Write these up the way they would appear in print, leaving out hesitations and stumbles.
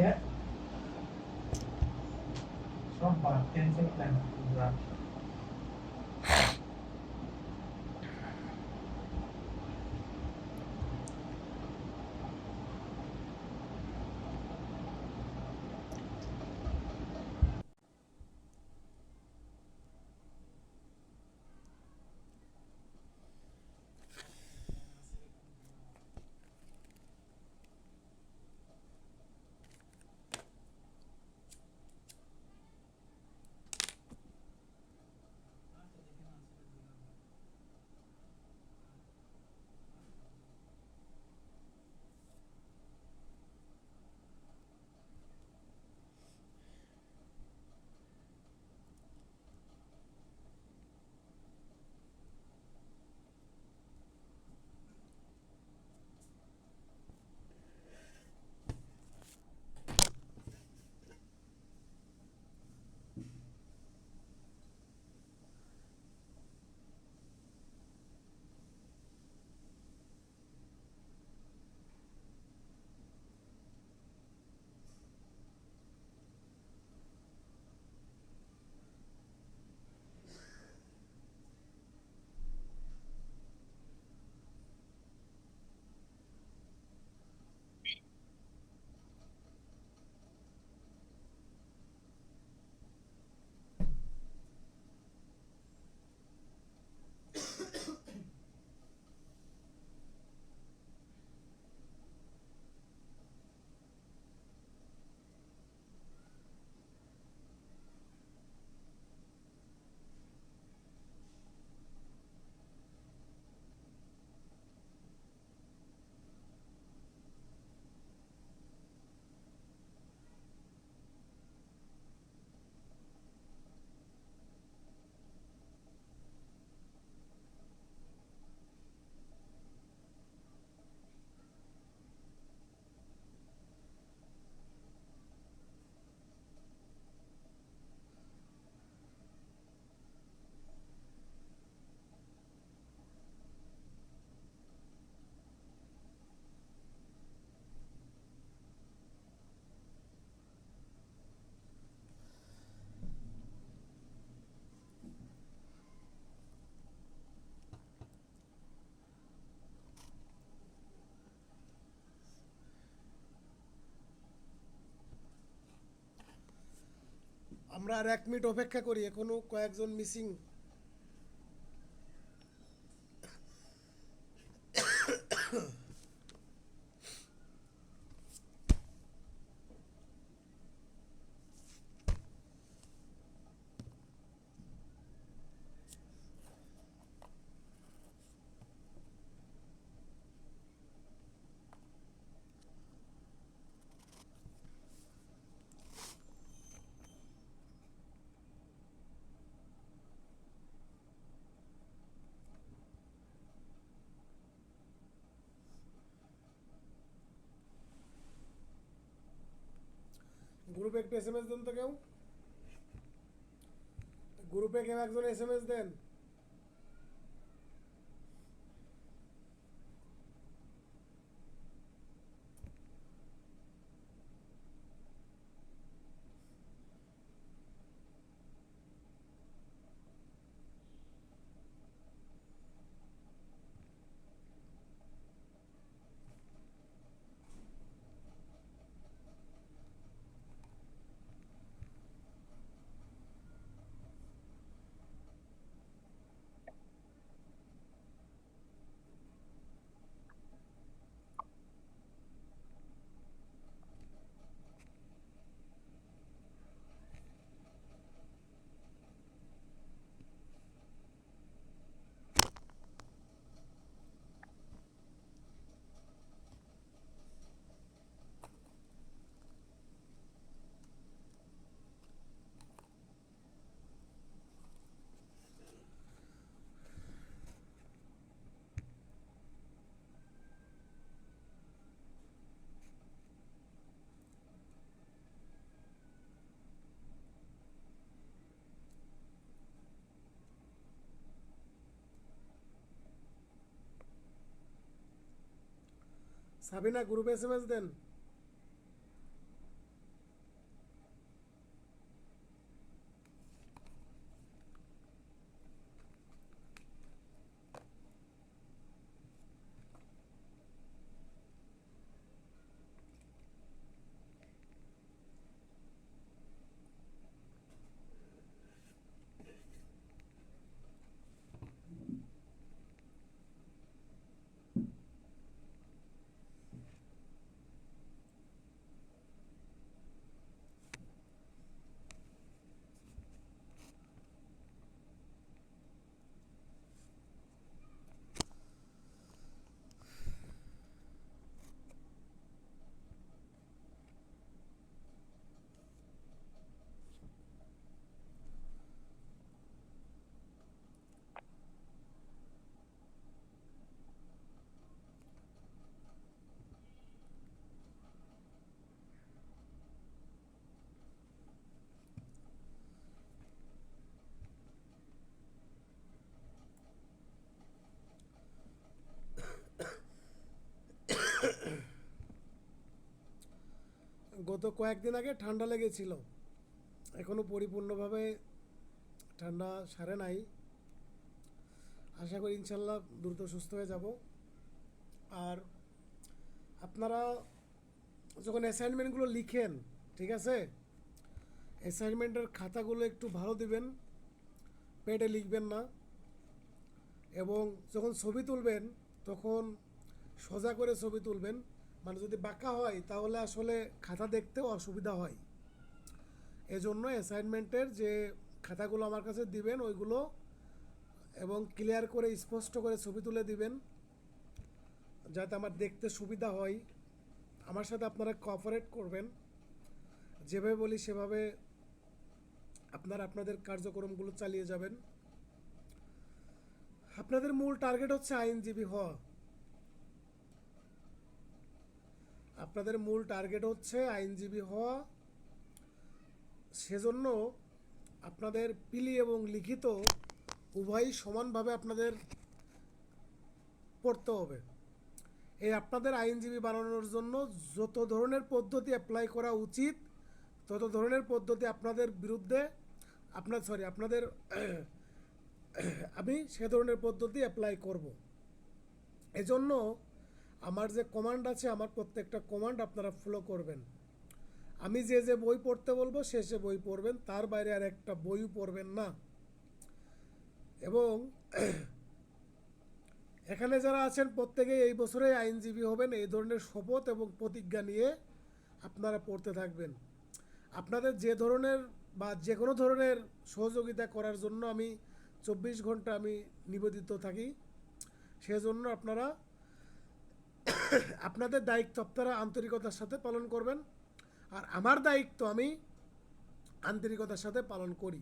Ya, sobat cancel plan program. আমরা আর 1 minute অপেক্ষা করি, এখনো কয়েকজন মিসিং। গ্রুপে একটু এসএমএস দেন তো কেউ, গ্রুপে কেউ একজন এসএমএস দেন। সাবিনা গ্রুপে এসএমএস দেন। গত কয়েকদিন আগে ঠান্ডা লেগেছিল, এখনও পরিপূর্ণভাবে ঠান্ডা সারে নাই। আশা করি ইনশাল্লাহ দ্রুত সুস্থ হয়ে যাব। আর আপনারা যখন অ্যাসাইনমেন্টগুলো লিখেন, ঠিক আছে, অ্যাসাইনমেন্টের খাতাগুলো একটু ভালো দিবেন, পেটে লিখবেন না। এবং যখন ছবি তুলবেন তখন সোজা করে ছবি তুলবেন, মানে যদি বাঁকা হয় তাহলে আসলে খাতা দেখতেও অসুবিধা হয়। এজন্য অ্যাসাইনমেন্টের যে খাতাগুলো আমার কাছে দিবেন ওইগুলো এবং ক্লিয়ার করে স্পষ্ট করে ছবি তুলে দিবেন, যাতে আমার দেখতে সুবিধা হয়। আমার সাথে আপনারা কোঅপারেট করবেন, যেভাবে বলি সেভাবে আপনারা আপনাদের কার্যক্রমগুলো চালিয়ে যাবেন। আপনাদের মূল টার্গেট হচ্ছে আইনজীবী হওয়া। আপনাদের মূল টার্গেট হচ্ছে আইনজীবী হওয়া। সেজন্য আপনাদের পিলি এবং লিখিত উভয়ই সমানভাবে আপনাদের পড়তে হবে। এই আপনাদের আইনজীবী বানানোর জন্য যত ধরনের পদ্ধতি অ্যাপ্লাই করা উচিত তত ধরনের পদ্ধতি আপনাদের বিরুদ্ধে আপনাদের আমি সে ধরনের পদ্ধতি অ্যাপ্লাই করব। এজন্য আমার যে কমান্ড আছে, আমার প্রত্যেকটা কমান্ড আপনারা ফলো করবেন। আমি যে যে বই পড়তে বলবো সে সে বই পড়বেন, তার বাইরে আর একটা বইও পড়বেন না। এবং এখানে যারা আছেন প্রত্যেকেই এই বছরেই আইনজীবী হবেন, এই ধরনের শপথ এবং প্রতিজ্ঞা নিয়ে আপনারা পড়তে থাকবেন। আপনাদের যে ধরনের বা যে কোনো ধরনের সহযোগিতা করার জন্য আমি 24 ঘন্টা আমি নিবেদিত থাকি। সেজন্য আপনারা আপনাদের দায়িত্ব আপনারা আন্তরিকতার সাথে পালন করবেন, আর আমার দায়িত্ব আমি আন্তরিকতার সাথে পালন করি।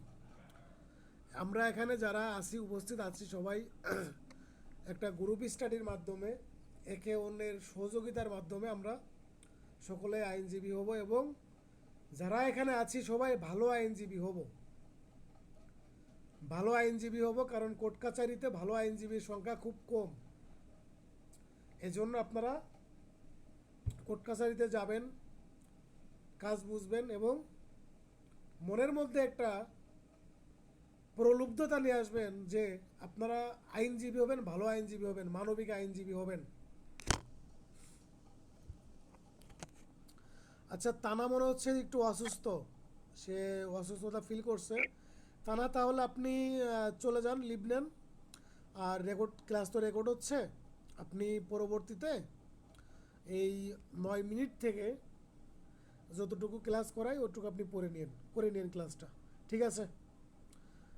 আমরা এখানে যারা আছি, উপস্থিত আছি, সবাই একটা গ্রুপ স্টাডির মাধ্যমে, একে অন্যের সহযোগিতার মাধ্যমে আমরা সকলে আইনজীবী হব এবং যারা এখানে আছি সবাই ভালো আইনজীবী হব। ভালো আইনজীবী হব, কারণ কোর্ট কাছারিতে ভালো আইনজীবীর সংখ্যা খুব কম। এজন্য আপনারা কোর্ট কাছারিতে যাবেন, কাজ বুঝবেন এবং মনের মধ্যে একটা প্রলুব্ধতা নিয়ে আসবেন যে আপনারা আইনজীবী হবেন, ভালো আইনজীবী হবেন, মানবিক আইনজীবী হবেন। আচ্ছা, তানা মনে হচ্ছে একটু অসুস্থ, সে অসুস্থতা ফিল করছে। তানা, তাহলে আপনি চলে যান, লিভ নেন। আর ক্লাস তো রেকর্ড হচ্ছে, আপনি পরবর্তীতে এই 9 মিনিট থেকে যতটুকু ক্লাস করাই ওটুকু আপনি করে নিন ক্লাসটা, ঠিক আছে?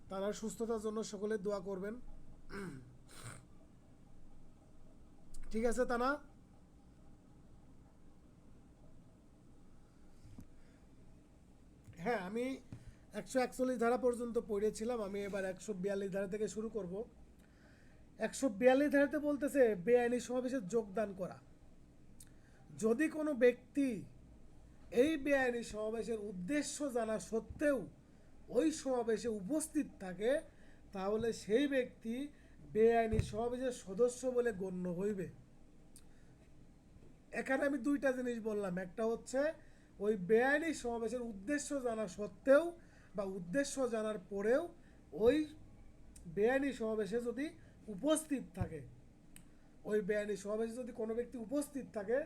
তার সুস্থতার জন্য সকলে দোয়া করবেন, ঠিক আছে তানা? হ্যাঁ, আমি 141 ধারা পর্যন্ত পড়েছিলাম, আমি এবার 142 ধারা থেকে শুরু করব। 142 ধারাতে বলতেছে বেআইনি সমাবেশে যোগদান করা। যদি কোনো ব্যক্তি এই বেআইনি সমাবেশের উদ্দেশ্য জানা সত্ত্বেও ওই সমাবেশে উপস্থিত থাকে তাহলে সেই ব্যক্তি বেআইনি সমাবেশের সদস্য বলে গণ্য হইবে। এখানে আমি দুইটা জিনিস বললাম, একটা হচ্ছে ওই বেআইনি সমাবেশের উদ্দেশ্য জানা সত্ত্বেও বা উদ্দেশ্য জানার পরেও ওই বেআইনি সমাবেশে যদি উপস্থিত থাকে, ওই বেআইনি সমাবেশে যদি কোনো ব্যক্তি উপস্থিত থাকে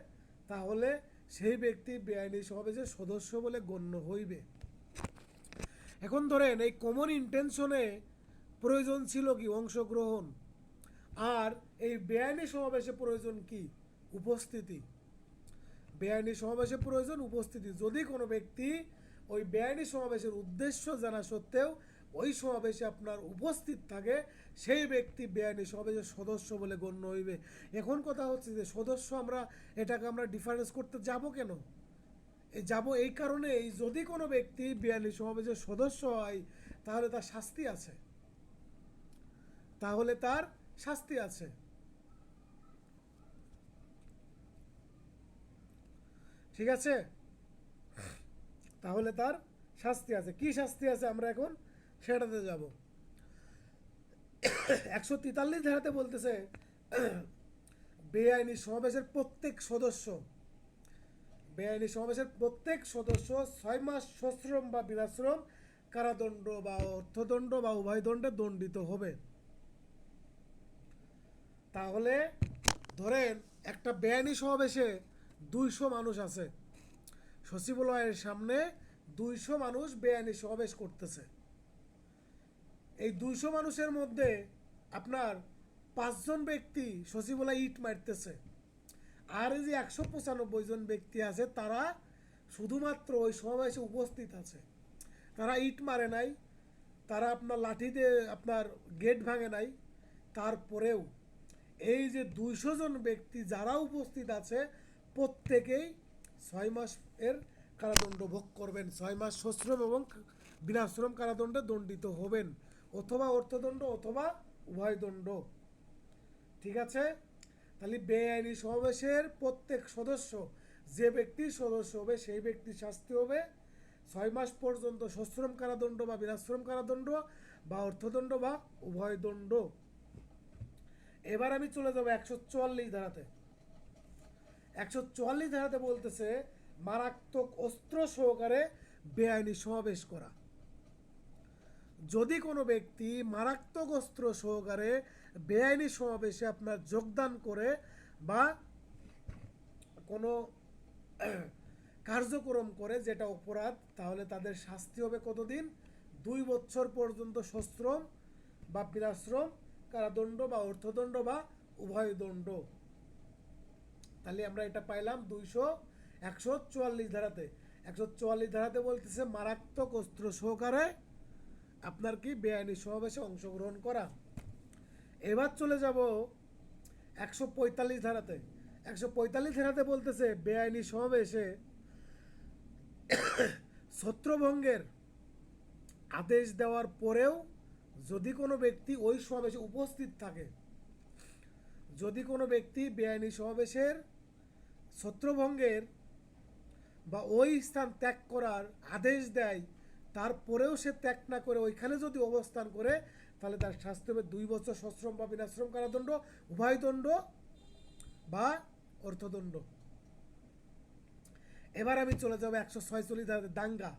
তাহলে সেই ব্যক্তি বেআইনি সমাবেশের সদস্য বলে গণ্য হইবে। এখন ধরেন এই কমন ইন্টেনশনে প্রয়োজন ছিল কি? অংশগ্রহণ। আর এই বেআইনি সমাবেশে প্রয়োজন কি? উপস্থিতি। বেআইনি সমাবেশে প্রয়োজন উপস্থিতি। যদি কোনো ব্যক্তি ওই বেআইনি সমাবেশের উদ্দেশ্য জানা সত্ত্বেও ওই সমাবেশে আপনার উপস্থিত থাকে সেই ব্যক্তি বেআইনি সমাবেশের সদস্য বলে গণ্য হইবে। এখন কথা হচ্ছে যে সদস্য এটাকে আমরা ডিফারেন্স করতে যাব কেন? যাব এই কারণে, যদি কোনো ব্যক্তি বেআইনি সমাবেশের সদস্য হয় তাহলে তার শাস্তি আছে, ঠিক আছে? তাহলে তার শাস্তি আছে। কি শাস্তি আছে আমরা এখন সেটাতে যাব। 143 ধারাতে বলতেছে বেআইনি সমাবেশের প্রত্যেক সদস্য বেআইনি সমাবেশের প্রত্যেক সদস্য 6 মাস সশ্রম বা বিনাশ্রম কারাদণ্ড বা অর্থদণ্ড বা উভয় দণ্ডে দণ্ডিত হবে। তাহলে ধরেন একটা বেআইনি সমাবেশে 200 মানুষ আছে, সচিবালয়ের সামনে 200 মানুষ বেআইনি সমাবেশ করতেছে। এই 200 মানুষের মধ্যে আপনার 5 জন ব্যক্তি সচিবালয়ে ইট মারতেছে, আর এই যে 195 জন ব্যক্তি আছে তারা শুধুমাত্র ওই সমাবেশে উপস্থিত আছে, তারা ইট মারে নাই, তারা আপনার লাঠি দিয়ে আপনার গেট ভাঙে নাই। তারপরেও এই যে 200 জন ব্যক্তি যারা উপস্থিত আছে প্রত্যেকেই 6 মাস এর কারাদণ্ড ভোগ করবেন, 6 মাস সশ্রম এবং বিনাশ্রম কারাদণ্ডে দণ্ডিত হবেন, অথবা অর্থদণ্ড অথবা উভয় দণ্ড। ঠিক আছে? তাহলে বেআইনি সমাবেশের প্রত্যেক সদস্য, যে ব্যক্তির সদস্য হবে সেই ব্যক্তির শাস্তি হবে 6 মাস পর্যন্ত সশ্রম কারাদণ্ড বা বিনাশ্রম কারাদণ্ড বা অর্থদণ্ড বা উভয় দণ্ড। এবার আমি চলে যাব 144 ধারাতে। 144 ধারাতে বলতেছে মারাত্মক অস্ত্র সহকারে বেআইনি সমাবেশ করা। যদি কোনো ব্যক্তি মারাত্মক অস্ত্র সহকারে বেআইনি সমাবেশে আপনার যোগদান করে বা কোনো কার্যক্রম করে যেটা অপরাধ, তাহলে তাদের শাস্তি হবে কতদিন? 2 বছর পর্যন্ত সশ্রম বা বিনাশ্রম কারাদণ্ড বা অর্থদণ্ড বা উভয় দণ্ড। তাহলে আমরা এটা পাইলাম 144 ধারাতে। 144 ধারাতে বলতেছে মারাত্মক অস্ত্র সহকারে আপনার কি বেআইনি সমাবেশে অংশগ্রহণ করা। এবার চলে যাব 145 ধারাতে। 145 ধারাতে বলতেছে বেআইনি সমাবেশে ছত্রভঙ্গের আদেশ দেওয়ার পরেও যদি কোনো ব্যক্তি ওই সমাবেশে উপস্থিত থাকে, যদি কোনো ব্যক্তি বেআইনি সমাবেশের ছত্রভঙ্গের বা ওই স্থান ত্যাগ করার আদেশ দেয়, তারপরেও সে ত্যাগ না করে ওইখানে যদি অবস্থান করে, তাহলে তার শাস্তি হবে 2 বছর সশ্রম বা বিনাশ্রম কারাদণ্ড, উভয় দণ্ড বা অর্থদণ্ড। এবার আমি চলে যাব 146 ধারাতে। দাঙ্গা।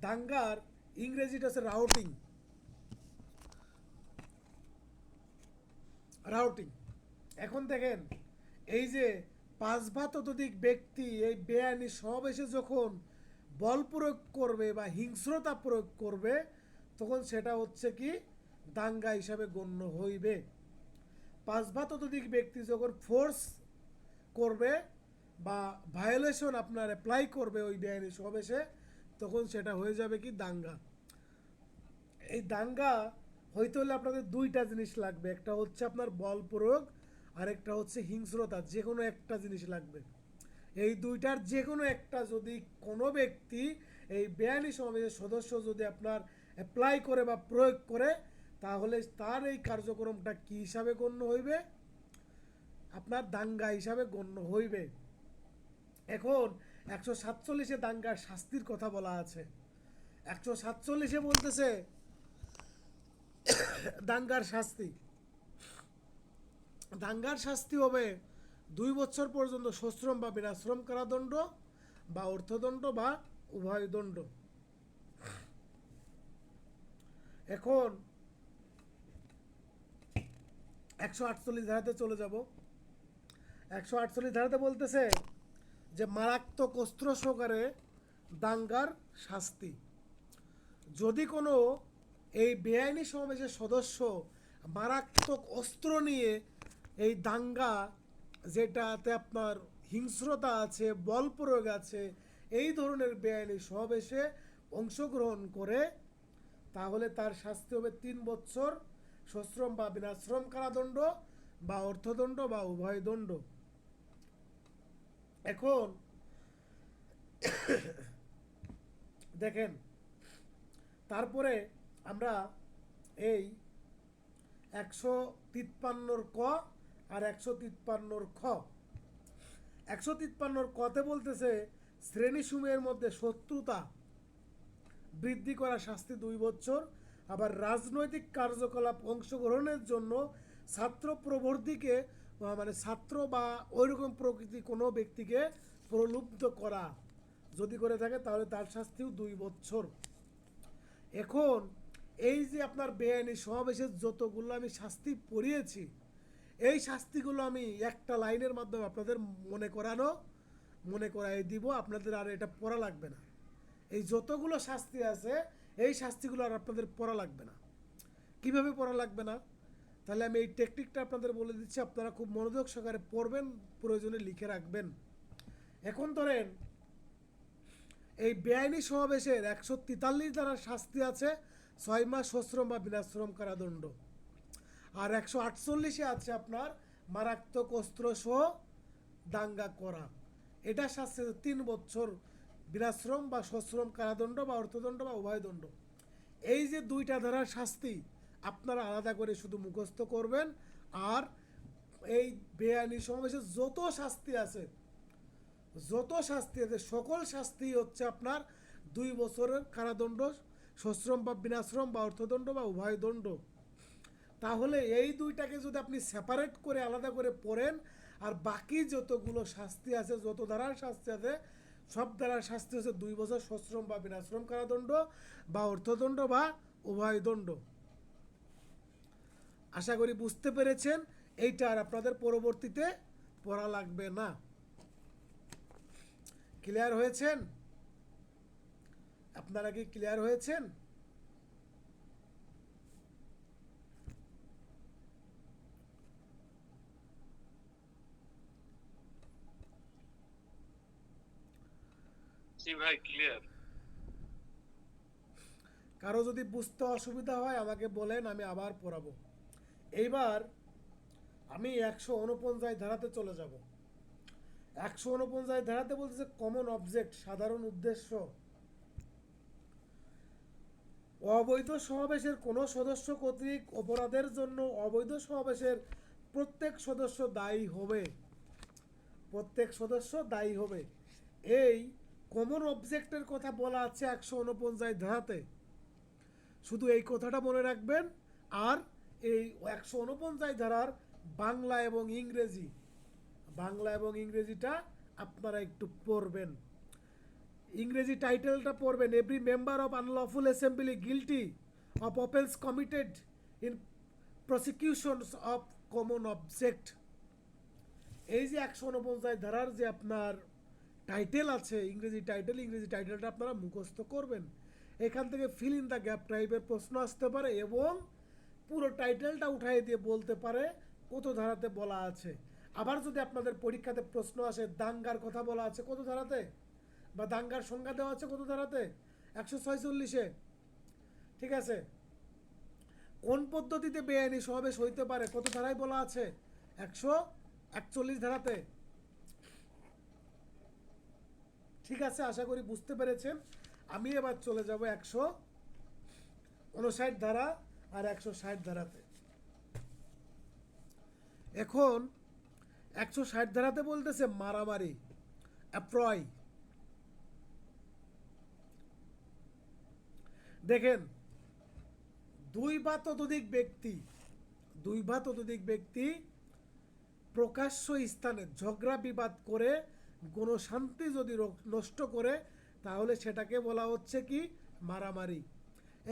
দাঙ্গার ইংরেজিটা হচ্ছে রাউটিং। রাউটিং। এখন দেখেন, এই যে 5 বা ততোধিক ব্যক্তি এই বেআইনি সমাবেশে যখন বল প্রয়োগ করবে বা হিংস্রতা প্রয়োগ করবে, তখন সেটা হচ্ছে কি দাঙ্গা হিসাবে গণ্য হইবে। 5 বা ততোধিক ব্যক্তি যখন ফোর্স করবে বা ভায়োলেশন আপনার অ্যাপ্লাই করবে ওই বেআইনি সমাবেশে, তখন সেটা হয়ে যাবে কি দাঙ্গা। এই দাঙ্গা হইতে হলে আপনাদের 2টা জিনিস লাগবে, একটা হচ্ছে আপনার বল প্রয়োগ আর একটা হচ্ছে হিংস্রতা, যে কোনো একটা জিনিস লাগবে। এই 2টার যে কোনো একটা যদি কোনো ব্যক্তি এই বেআইনি সমাবেশের সদস্য যদি আপনার অ্যাপ্লাই করে বা প্রয়োগ করে, তাহলে তার এই কার্যক্রমটা কি হিসাবে গণ্য হইবে? আপনার দাঙ্গা হিসাবে গণ্য হইবে। এখন 147-এ দাঙ্গার শাস্তির কথা বলা আছে। 147-এ বলতেছে দাঙ্গার শাস্তি। দাঙ্গার শাস্তি হবে 2 বছর পর্যন্ত সশ্রম বা বিনাশ্রম কারাদণ্ড বা অর্থদণ্ড বা উভয় দণ্ড। এখন 148 ধারাতে চলে যাব। 148 ধারাতে বলতেছে যে মারাত্মক অস্ত্র সহকারে দাঙ্গার শাস্তি। যদি কোনো এই বেআইনি সমাবেশের সদস্য মারাত্মক অস্ত্র নিয়ে এই দাঙ্গা, যেটাতে আপনার হিংস্রতা আছে, বল প্রয়োগ আছে, এই ধরনের বেআইনি সমাবেশে অংশগ্রহণ করে, তাহলে তার শাস্তি হবে 3 বছর সশ্রম বা বিনাশ্রম কারাদণ্ড বা অর্থদণ্ড বা উভয় দণ্ড। এখন দেখেন, তারপরে আমরা এই 153 ক আর 153 খ। 153 কতে বলতেছে শ্রেণীসমূহের মধ্যে শত্রুতা বৃদ্ধি করা শাস্তি 2 বছর। আবার রাজনৈতিক কার্যকলাপ অংশগ্রহণের জন্য ছাত্র প্রবর্তীকে মানে ছাত্র বা ওইরকম প্রকৃতি কোনো ব্যক্তিকে প্রলুব্ধ করা যদি করে থাকে তাহলে তার শাস্তিও 2 বছর। এখন এই যে আপনার বেআইনি সমাবেশের যতগুলো আমি শাস্তি পড়িয়েছি, এই শাস্তিগুলো আমি একটা লাইনের মাধ্যমে আপনাদের মনে করাই দিব, আপনাদের আর এটা পড়া লাগবে না। এই যতগুলো শাস্তি আছে এই শাস্তিগুলো আর আপনাদের পড়া লাগবে না। কিভাবে পড়া লাগবে না? তাহলে আমি এই টেকনিকটা আপনাদের বলে দিচ্ছি, আপনারা খুব মনোযোগ সহকারে পড়বেন, প্রয়োজনে লিখে রাখবেন। এখন ধরেন এই বেআইনি সমাবেশের 143 ধারার শাস্তি আছে 6 মাস সশ্রম বা বিনাশ্রম কারাদণ্ড, আর 148-এ আছে আপনার মারাত্মক অস্ত্র সহ দাঙ্গা করা, এটা শাস্তি 3 বছর বিনাশ্রম বা সশ্রম কারাদণ্ড বা অর্থদণ্ড বা উভয় দণ্ড। এই যে 2টা ধারার শাস্তি আপনারা আলাদা করে শুধু মুখস্থ করবেন, আর এই বেআইনি সমাবেশের যত শাস্তি আছে সকল শাস্তি হচ্ছে আপনার 2 বছরের কারাদণ্ড, সশ্রম বা বিনাশ্রম বা অর্থদণ্ড বা উভয় দণ্ড। তাহলে এই 2টাকে যদি আপনি সেপারেট করে আলাদা করে পড়েন, আর বাকি যতগুলো শাস্তি আছে, যত ধারার শাস্তি আছে, সব ধারার শাস্তি হচ্ছে 2 বছর সশ্রম বা বিনাশ্রম কারাদণ্ড বা অর্থদণ্ড বা উভয় দণ্ড। আশা করি বুঝতে পেরেছেন। এইটা আর আপনাদের পরবর্তীতে পড়া লাগবে না। ক্লিয়ার হয়েছেন? আপনারা কি ক্লিয়ার হয়েছেন? জি ভাই, ক্লিয়ার। কারো যদি বুঝতে অসুবিধা হয় আমাকে বলেন, আমি আবার পড়াবো। এইবার আমি 149 ধারাতে চলে যাব। 149 ধারাতে বলতেছে কমন অবজেক্ট, সাধারণ উদ্দেশ্য। অবৈধ সমাবেশের কোনো সদস্য কর্তৃক অপরাধের জন্য অবৈধ সমাবেশের প্রত্যেক সদস্য দায়ী হবে। প্রত্যেক সদস্য দায়ী হবে। এই কমন অবজেক্টের কথা বলা আছে 149 ধারাতে। শুধু এই কথাটা মনে রাখবেন। আর এই 149 ধারার বাংলা এবং ইংরেজিটা আপনারা একটু পড়বেন। ইংরেজি টাইটেলটা পড়বেন, every member of unlawful assembly guilty of offence committed in প্রসিকিউশনস of common object. এই যে 149 ধারার যে আপনার টাইটেল আছে, ইংরেজি টাইটেলটা আপনারা মুখস্থ করবেন। এখান থেকে ফিল ইন দ্য গ্যাপ টাইপের প্রশ্ন আসতে পারে, এবং পুরো টাইটেলটা উঠাই দিয়ে বলতে পারে কত ধারাতে বলা আছে। আবার যদি আপনাদের পরীক্ষাতে প্রশ্ন আসে দাঙ্গার কথা বলা আছে কত ধারাতে, বা দাঙ্গার সংজ্ঞা দেওয়া আছে কত ধারাতে, 146-এ। ঠিক আছে। কোন পদ্ধতিতে বেআইনি সমাবেশ হইতে পারে কত ধারায় বলা আছে, 141 ধারাতে। ঠিক আছে, আশা করি বুঝতে পেরেছেন। আমি এবার চলে যাব 159 ধারা আর 160 ধারাতে। এখন 160 ধারাতে বলতেছে মারামারি, অ্যাপ্রয়। দেখেন, দুই বা ততোধিক ব্যক্তি প্রকাশ্য স্থানে ঝগড়া বিবাদ করে গণশান্তি যদি নষ্ট করে তাহলে সেটাকে বলা হচ্ছে কি, মারামারি।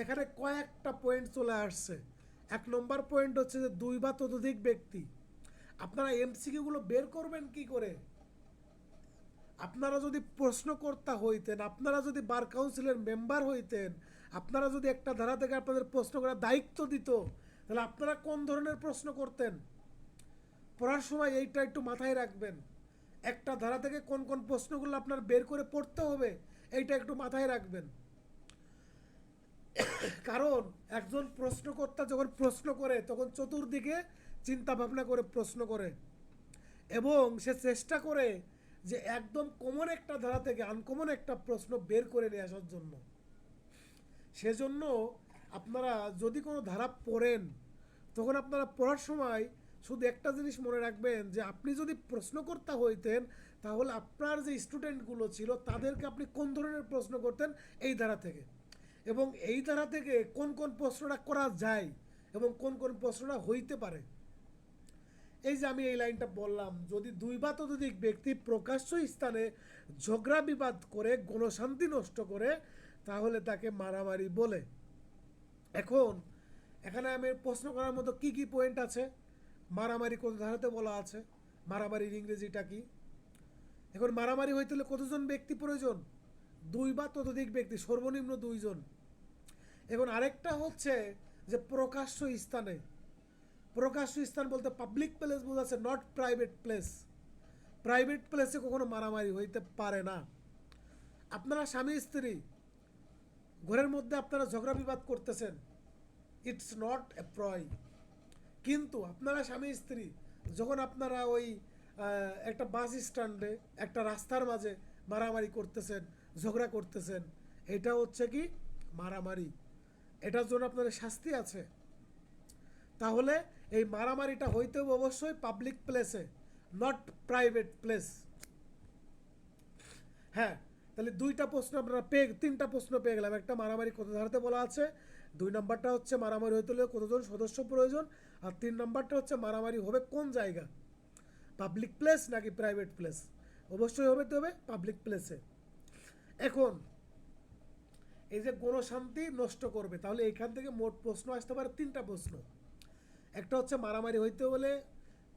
এখানে কয়েকটা পয়েন্ট চলে আসছে। 1 নম্বর পয়েন্ট হচ্ছে যে 2 বা ততোধিক ব্যক্তি। আপনারা এমসিকিউগুলো বের করবেন কি করে? আপনারা যদি প্রশ্নকর্তা হইতেন, আপনারা যদি বার কাউন্সিলের মেম্বার হইতেন, আপনারা যদি একটা ধারা থেকে আপনাদের প্রশ্ন করার দায়িত্ব দিত, তাহলে আপনারা কোন ধরনের প্রশ্ন করতেন? পড়ার সময় এইটা একটু মাথায় রাখবেন। একটা ধারা থেকে কোন কোন প্রশ্নগুলো আপনার বের করে পড়তে হবে এইটা একটু মাথায় রাখবেন। কারণ একজন প্রশ্নকর্তা যখন প্রশ্ন করে তখন চতুর্দিকে চিন্তা ভাবনা করে প্রশ্ন করে, এবং সে চেষ্টা করে যে একদম কমন একটা ধারা থেকে আনকমন একটা প্রশ্ন বের করে নিয়ে আসার জন্য। সেজন্য আপনারা যদি কোনো ধারা পড়েন তখন আপনারা পড়ার সময় শুধু একটা জিনিস মনে রাখবেন যে আপনি যদি প্রশ্নকর্তা হইতেন তাহলে আপনার যে স্টুডেন্টগুলো ছিল তাদেরকে আপনি কোন ধরনের প্রশ্ন করতেন এই ধারা থেকে, এবং এই ধারা থেকে কোন কোন প্রশ্নটা করা যায় এবং কোন কোন প্রশ্নটা হইতে পারে। এই যে আমি এই লাইনটা বললাম, যদি দুই বা ততোধিক ব্যক্তি প্রকাশ্য স্থানে ঝগড়া বিবাদ করে গণশান্তি নষ্ট করে, তাহলে তাকে মারামারি বলে। এখন এখানে আমি প্রশ্ন করার মতো কি কি পয়েন্ট আছে? মারামারি কত ধারাতে বলা আছে? মারামারির ইংরেজিটা কি? এখন মারামারি হইতে হলে কতজন ব্যক্তি প্রয়োজন? দুই বা ততোধিক ব্যক্তি, সর্বনিম্ন দুইজন। এখন আরেকটা হচ্ছে যে প্রকাশ্য স্থানে, প্রকাশ্য স্থান বলতে পাবলিক প্লেস বোঝাচ্ছে, নট প্রাইভেট প্লেস। প্রাইভেট প্লেসে কখনো মারামারি হইতে পারে না। আপনারা স্বামী স্ত্রী ঘরের মধ্যে আপনারা ঝগড়া বিবাদ করতেছেন, ইটস নট অ্যাপ্রয়। কিন্তু আপনারা স্বামী স্ত্রী যখন আপনারা ওই একটা বাস স্ট্যান্ডে, একটা রাস্তার মাঝে মারামারি করতেছেন, ঝগড়া করতেছেন, এটা হচ্ছে কি মারামারি। এটার জন্য আপনাদের শাস্তি আছে। তাহলে এই মারামারিটা হইতে হবে অবশ্যই পাবলিক প্লেসে, নট প্রাইভেট প্লেস। হ্যাঁ, তাহলে তিনটা প্রশ্ন পেয়ে গেলাম। একটা মারামারি কত ধারাতে বলা আছে, 2 নম্বরটা হচ্ছে মারামারি হইতে হলে কতজন সদস্য প্রয়োজন, আর 3 নম্বরটা হচ্ছে মারামারি হবে কোন জায়গা, পাবলিক প্লেস নাকি প্রাইভেট প্লেস। অবশ্যই হবে পাবলিক প্লেসে। এখন এই যে গণশান্তি নষ্ট করবে, তাহলে এখান থেকে মোট প্রশ্ন আসতে পারে 3টা প্রশ্ন। একটা হচ্ছে মারামারি হইতে হলে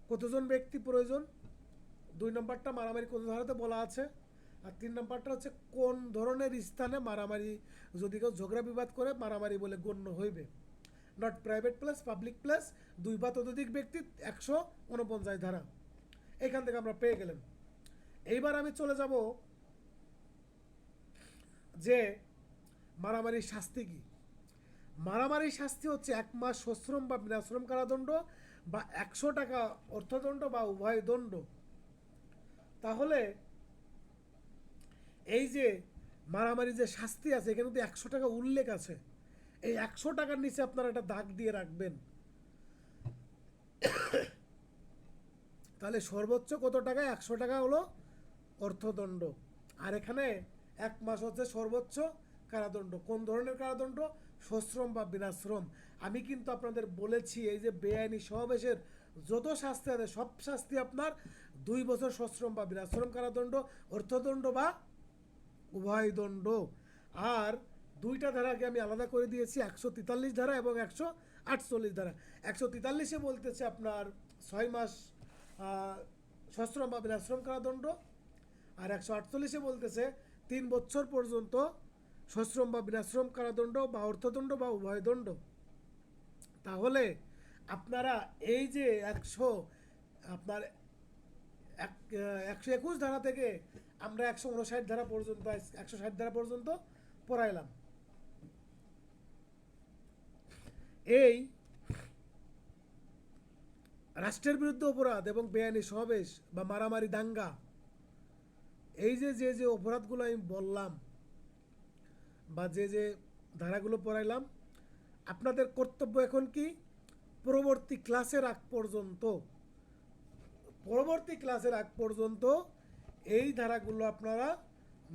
কতজন ব্যক্তি প্রয়োজন, 2 নম্বরটা মারামারি কত ধারাতে বলা আছে, আর 3 নম্বরটা হচ্ছে কোন ধরনের স্থানে মারামারি, যদি কেউ ঝগড়া বিবাদ করে মারামারি বলে গণ্য হইবে। Not private place, public place, 2 বা ততোধিক ব্যক্তি, 149 ধারা। এখান থেকে আমরা পেয়ে গেলেন। এইবার আমি চলে যাব যে মারামারির শাস্তি কি। মারামারির শাস্তি হচ্ছে 1 মাস সশ্রম বা বিনাশ্রম কারাদণ্ড, বা 100 টাকা অর্থদণ্ড, বা উভয় দণ্ড। তাহলে এই যে মারামারি যে শাস্তি আছে, এখানে কিন্তু 100 টাকা উল্লেখ আছে। এই 100 টাকার নিচে আপনারা একটা দাগ দিয়ে রাখবেন। তাহলে সর্বোচ্চ কত টাকা? 100 টাকা হলো অর্থদণ্ড। আর এখানে 1 মাস হচ্ছে সর্বোচ্চ কারাদণ্ড। কোন ধরনের কারাদণ্ড? সশ্রম বা বিনাশ্রম। আমি কিন্তু আপনাদের বলেছি, এই যে বেআইনি সমাবেশের যত শাস্তি আছে সব শাস্তি আপনার 2 বছর সশ্রম বা বিনাশ্রম কারাদণ্ড, অর্থদণ্ড বা উভয় দণ্ড। আর 2টা ধারাকে আমি আলাদা করে দিয়েছি, 143 ধারা এবং 148 ধারা। 143-এ বলতেছে আপনার 6 মাস সশ্রম বা বিনাশ্রম কারাদণ্ড, আর 148-এ বলতেছে 3 বছর পর্যন্ত সশ্রম বা বিনাশ্রম কারাদণ্ড বা অর্থদণ্ড বা উভয় দণ্ড। তাহলে আপনারা এই যে 121 ধারা থেকে আমরা 159 ধারা পর্যন্ত, 160 ধারা পর্যন্ত পড়াইলাম। এই রাষ্ট্রের বিরুদ্ধে অপরাধ এবং বেআইনি সমাবেশ বা মারামারি দাঙ্গা, এই যে অপরাধগুলো আমি বললাম বা যে ধারাগুলো পড়াইলাম, আপনাদের কর্তব্য এখন কি, পরবর্তী ক্লাসের আগ পর্যন্ত এই ধারাগুলো আপনারা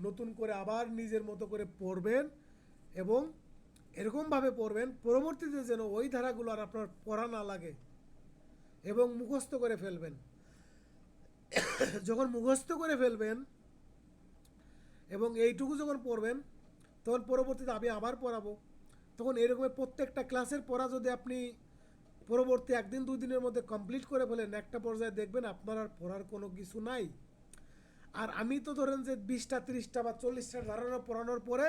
নতুন করে আবার নিজের মতো করে পড়বেন, এবং এরকমভাবে পড়বেন পরবর্তীতে যেন ওই ধারাগুলো আর আপনার পড়া না লাগে, এবং মুখস্থ করে ফেলবেন। যখন মুখস্থ করে ফেলবেন এবং এইটুকু যখন পড়বেন, তখন পরবর্তীতে আমি আবার পড়াবো। তখন এরকমের প্রত্যেকটা ক্লাসের পড়া যদি আপনি পরবর্তী 1-2 দিনের মধ্যে কমপ্লিট করে ফেলেন, একটা পর্যায়ে দেখবেন আপনার আর পড়ার কোনো কিছু নাই। আর আমি তো ধরেন যে 20টা 30টা বা 40টা ধারণা পড়ানোর পরে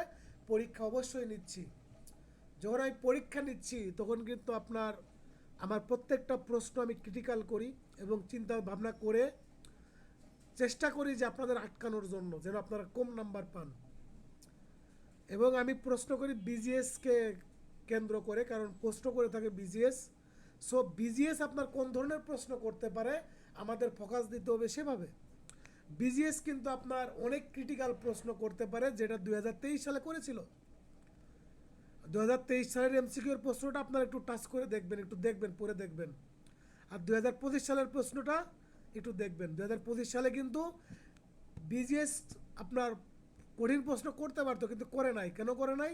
পরীক্ষা অবশ্যই নিচ্ছি। যখন আমি পরীক্ষা নিচ্ছি তখন কিন্তু আমার প্রত্যেকটা প্রশ্ন আমি ক্রিটিক্যাল করি এবং চিন্তা ভাবনা করে চেষ্টা করি যে আপনাদের আটকানোর জন্য, যেন আপনারা কম নাম্বার পান। এবং আমি প্রশ্ন করি বিজিএসকে কেন্দ্র করে, কারণ প্রশ্ন করে থাকে বিজিএস। সো বিজিএস আপনার কোন ধরনের প্রশ্ন করতে পারে আমাদের ফোকাস দিতে হবে সেভাবে। বিজিএস কিন্তু আপনার অনেক ক্রিটিক্যাল প্রশ্ন করতে পারে, যেটা 2023 সালে করেছিল। 2023 সালের এমসিকিউর প্রশ্নটা আপনারা একটু টাচ করে দেখবেন, পড়ে দেখবেন। আর 2025 সালের প্রশ্নটা একটু দেখবেন। 2025 সালে কিন্তু বিজিএস আপনার কঠিন প্রশ্ন করতে পারতো, কিন্তু করে নাই। কেন করে নাই?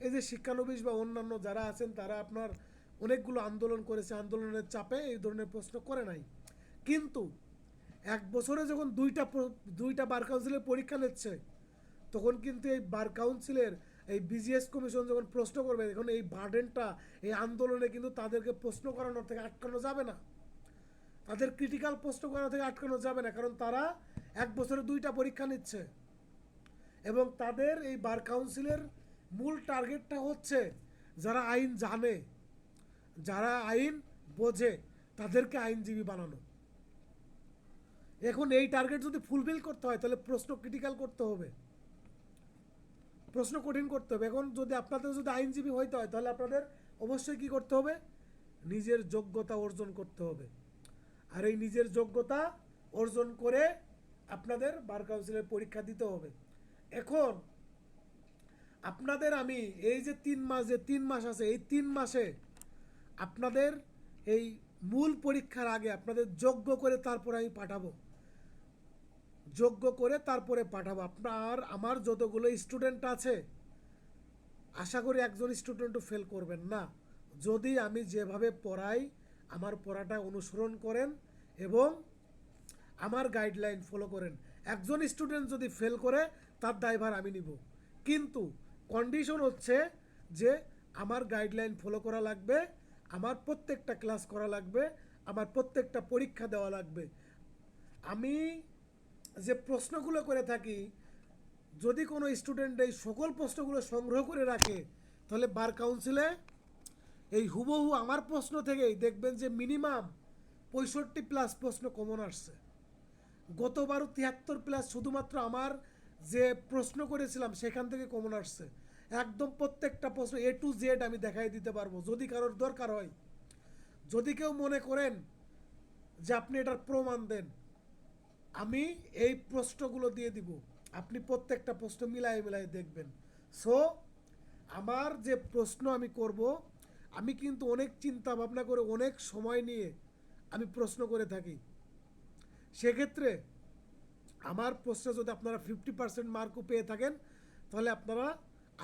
এই যে শিক্ষানবিশ বা অন্যান্য যারা আছেন তারা আপনার অনেকগুলো আন্দোলন করেছে, আন্দোলনের চাপে এই ধরনের প্রশ্ন করে নাই। কিন্তু এক বছরে যখন দুইটা বার কাউন্সিলের পরীক্ষা নিচ্ছে, তখন কিন্তু এই বার কাউন্সিলের এই বিজিএস কমিশন যখন প্রশ্ন করবে, এখন এই বার্ডেনটা, এই আন্দোলনে কিন্তু তাদেরকে প্রশ্ন করানোর থেকে আটকানো যাবে না, তাদের ক্রিটিক্যাল প্রশ্ন করানো থেকে আটকানো যাবে না, কারণ তারা এক বছরে দুইটা পরীক্ষা নিচ্ছে। এবং তাদের এই বার কাউন্সিলের মূল টার্গেটটা হচ্ছে যারা আইন জানে, যারা আইন বোঝে, তাদেরকে আইনজীবী বানানো। এখন এই টার্গেট যদি ফুলফিল করতে হয়, তাহলে প্রশ্ন ক্রিটিক্যাল করতে হবে, প্রশ্ন কঠিন করতে হবে। এখন যদি আপনাদের যদি আইনজীবী হইতে হয়, তাহলে আপনাদের অবশ্যই কি করতে হবে, নিজের যোগ্যতা অর্জন করতে হবে। আর এই নিজের যোগ্যতা অর্জন করে আপনাদের বার কাউন্সিলের পরীক্ষা দিতে হবে। এখন আপনাদের আমি এই যে 3 মাস আছে, এই 3 মাসে আপনাদের এই মূল পরীক্ষার আগে আপনাদের যোগ্য করে তারপরে আমি পাঠাবো, যোগ্য করে তারপরে পাঠাবো। আপনার আমার যতগুলো স্টুডেন্ট আছে, আশা করি একজন স্টুডেন্টও ফেল করবেন না, যদি আমি যেভাবে পড়াই আমার পড়াটা অনুসরণ করেন এবং আমার গাইডলাইন ফলো করেন। একজন স্টুডেন্ট যদি ফেল করে, তার দায়ভার আমি নিব, কিন্তু কন্ডিশন হচ্ছে যে আমার গাইডলাইন ফলো করা লাগবে, আমার প্রত্যেকটা ক্লাস করা লাগবে, আমার প্রত্যেকটা পরীক্ষা দেওয়া লাগবে। আমি যে প্রশ্নগুলো করে থাকি, যদি কোনো স্টুডেন্ট এই সকল প্রশ্নগুলো সংগ্রহ করে রাখে, তাহলে বার কাউন্সিলে এই হুবহু আমার প্রশ্ন থেকেই দেখবেন যে মিনিমাম 65+ প্রশ্ন কমন আসছে। গতবারও 73+, শুধুমাত্র আমার যে প্রশ্ন করেছিলাম সেখান থেকে কমন আসছে। একদম প্রত্যেকটা প্রশ্ন A to Z আমি দেখাই দিতে পারবো, যদি কারোর দরকার হয়। যদি কেউ মনে করেন যে আপনি এটার প্রমাণ দেন, আমি এই প্রশ্নগুলো দিয়ে দিব, আপনি প্রত্যেকটা প্রশ্ন মিলাই দেখবেন। সো আমার যে প্রশ্ন আমি করব, আমি কিন্তু অনেক চিন্তা ভাবনা করে, অনেক সময় নিয়ে আমি প্রশ্ন করে থাকি। সেক্ষেত্রে আমার প্রশ্নে যদি আপনারা 50% মার্কও পেয়ে থাকেন, তাহলে আপনারা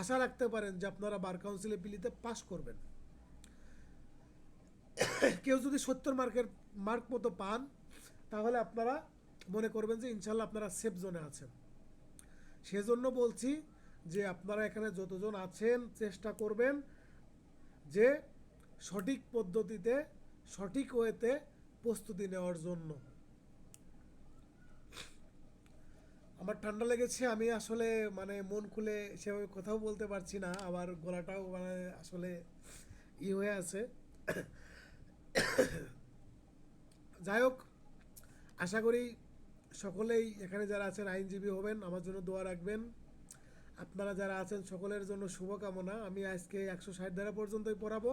আশা রাখতে পারেন যে আপনারা বার কাউন্সিলে বিলিতে পাস করবেন। কেউ যদি 70 মার্ক মতো পান, তাহলে আপনারা মনে করবেন যে ইনশাল্লাহ আপনারা সেফ জোনে আছেন। সেজন্য বলছি যে আপনারা এখানে যতজন আছেন, চেষ্টা করবেন যে সঠিক পদ্ধতিতে, সঠিক ওয়েতে প্রস্তুতি নেওয়ার জন্য। আমার ঠান্ডা লেগেছে, আমি আসলে মানে মন খুলে সেভাবে কথাও বলতে পারছি না, আবার গলাটাও মানে আসলে হয়ে আছে। যাই হোক, আশা করি সকলেই এখানে যারা আছেন আইনজীবী হবেন, আমার জন্য দোয়া রাখবেন। আপনারা যারা আছেন সকলের জন্য শুভকামনা। আমি আজকে 160 ধারা পর্যন্তই পড়াবো।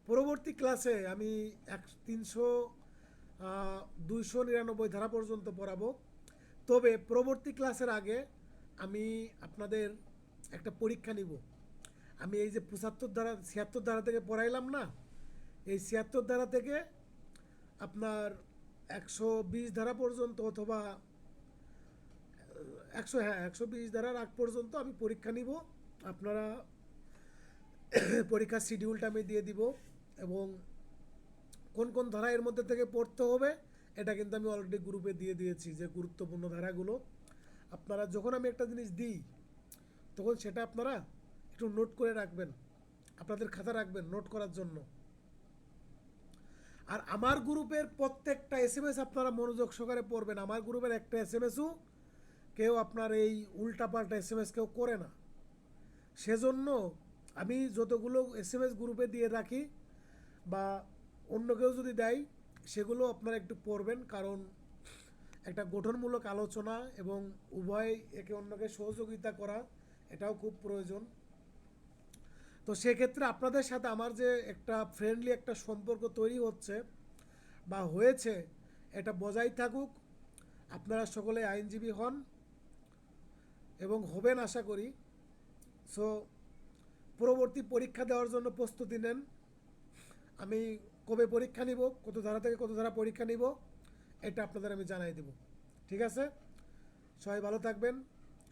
পরবর্তী ক্লাসে আমি 299 ধারা পর্যন্ত পড়াবো। তবে পরবর্তী ক্লাসের আগে আমি আপনাদের একটা পরীক্ষা নিব। আমি এই যে 76 ধারা থেকে পড়াইলাম না, এই 76 ধারা থেকে আপনার 120 ধারা পর্যন্ত, অথবা 120 ধারার আগ পর্যন্ত আমি পরীক্ষা নিব। আপনারা পরীক্ষার শিডিউলটা আমি দিয়ে দিব, এবং কোন কোন ধারা এর মধ্যে থেকে পড়তে হবে এটা কিন্তু আমি অলরেডি গ্রুপে দিয়ে দিয়েছি, যে গুরুত্বপূর্ণ ধারাগুলো। আপনারা যখন আমি একটা জিনিস দিই, তখন সেটা আপনারা একটু নোট করে রাখবেন, আপনাদের খাতা রাখবেন নোট করার জন্য। আর আমার গ্রুপের প্রত্যেকটা SMS আপনারা মনোযোগ সহকারে পড়বেন। আমার গ্রুপের একটা SMSও কেউ আপনার এই উল্টাপাল্টা SMS কেউ করে না। সেজন্য আমি যতগুলো SMS গ্রুপে দিয়ে রাখি বা অন্য কেউ যদি দেয়, সেগুলো আপনারা একটু পড়বেন, কারণ একটা গঠনমূলক আলোচনা এবং উভয় একে অন্যকে সহযোগিতা করা, এটাও খুব প্রয়োজন। তো সেক্ষেত্রে আপনাদের সাথে আমার যে একটা ফ্রেন্ডলি একটা সম্পর্ক তৈরি হচ্ছে বা হয়েছে, এটা বজায় থাকুক। আপনারা সকলে আইনজীবী হন এবং হবেন আশা করি। সো পরবর্তী পরীক্ষা দেওয়ার জন্য প্রস্তুতি নেন। আমি কবে পরীক্ষা নিব, কত ধারা থেকে কত ধারা পরীক্ষা নিব, এটা আপনাদের আমি জানাই দেব। ঠিক আছে, সবাই ভালো থাকবেন,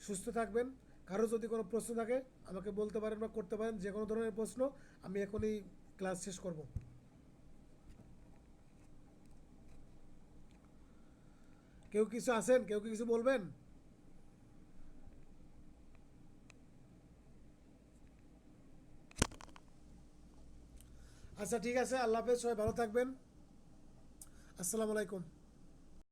সুস্থ থাকবেন। কারো যদি কোনো প্রশ্ন থাকে আমাকে বলতে পারেন বা করতে পারেন, যে কোনো ধরনের প্রশ্ন আমি এখনই ক্লাস শেষ করব। কেউ কিছু আছেন, কেউ কি কিছু বলবেন? আচ্ছা ঠিক আছে, আল্লাহ হাফেজ, সবাই ভালো থাকবেন। আসসালামু আলাইকুম।